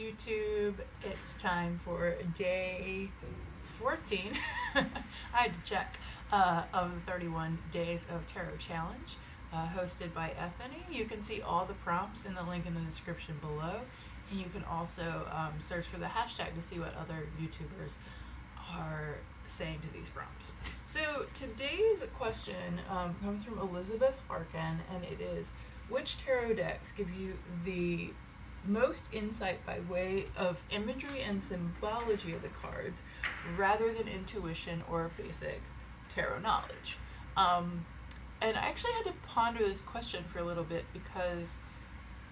YouTube. It's time for day 14. I had to check, of the 31 Days of Tarot Challenge, hosted by Ethany. You can see all the prompts in the link in the description below, and you can also search for the hashtag to see what other YouTubers are saying to these prompts. So today's question comes from Elizabeth Harkin, and it is, which tarot decks give you the most insight by way of imagery and symbology of the cards rather than intuition or basic tarot knowledge? And I actually had to ponder this question for a little bit because,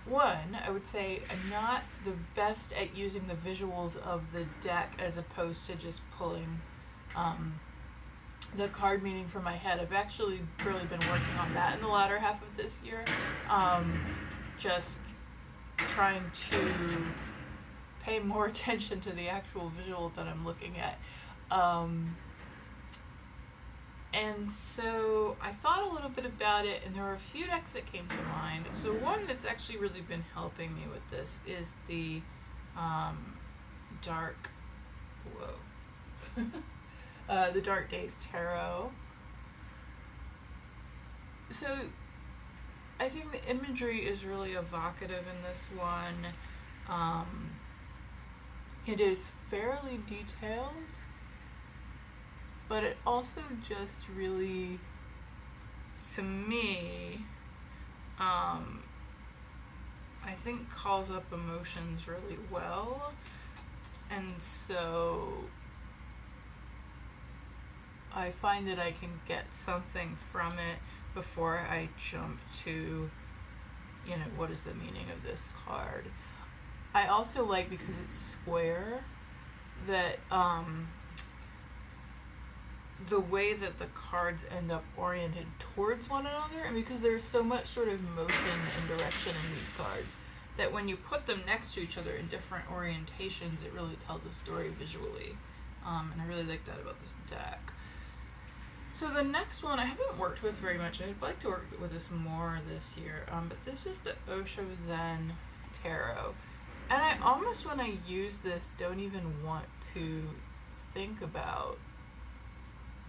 one, I would say I'm not the best at using the visuals of the deck as opposed to just pulling the card meaning from my head. I've actually really been working on that in the latter half of this year. Just trying to pay more attention to the actual visual that I'm looking at. And so I thought a little bit about it, and there were a few decks that came to mind. So one that's actually really been helping me with this is the the Dark Days Tarot. So I think the imagery is really evocative in this one. It is fairly detailed, but it also just really, to me, I think calls up emotions really well. And so I find that I can get something from it before I jump to, what is the meaning of this card. I also like, because it's square, that the way that the cards end up oriented towards one another, and because there's so much sort of motion and direction in these cards, that when you put them next to each other in different orientations, it really tells a story visually. And I really like that about this deck. So the next one I haven't worked with very much. I'd like to work with this more this year, but this is the Osho Zen Tarot. And I almost, when I use this, don't even want to think about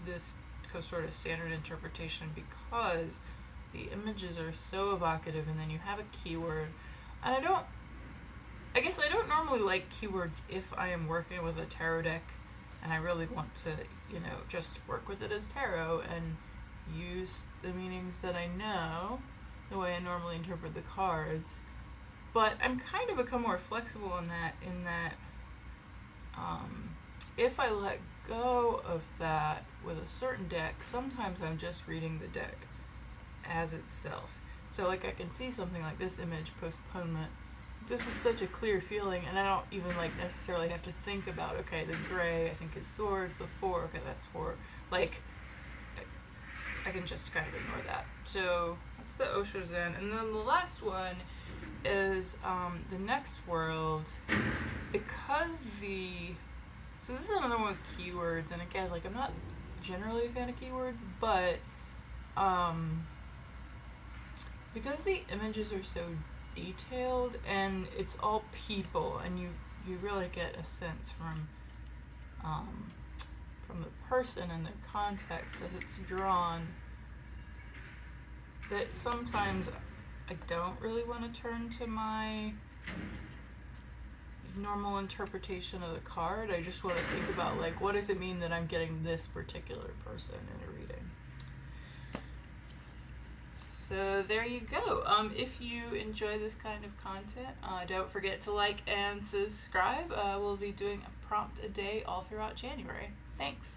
this sort of standard interpretation, because the images are so evocative, and then you have a keyword. And I guess I don't normally like keywords if I am working with a tarot deck and I really want to, just work with it as tarot and use the meanings that I know the way I normally interpret the cards. But I'm kind of become more flexible in that if I let go of that with a certain deck, sometimes I'm just reading the deck as itself. So like I can see something like this image, postponement. This is such a clear feeling, and I don't even necessarily have to think about, okay, the gray I think is swords, the 4, okay, that's 4. Like, I can just kind of ignore that. So that's the Osho Zen. And then the last one is the Next World, because so this is another one with keywords, and again, I'm not generally a fan of keywords, but because the images are so detailed and it's all people, and you really get a sense from the person and their context as it's drawn, that sometimes I don't really want to turn to my normal interpretation of the card. I just want to think about, what does it mean that I'm getting this particular person in a reading? So there you go. If you enjoy this kind of content, don't forget to like and subscribe. We'll be doing a prompt a day all throughout January. Thanks.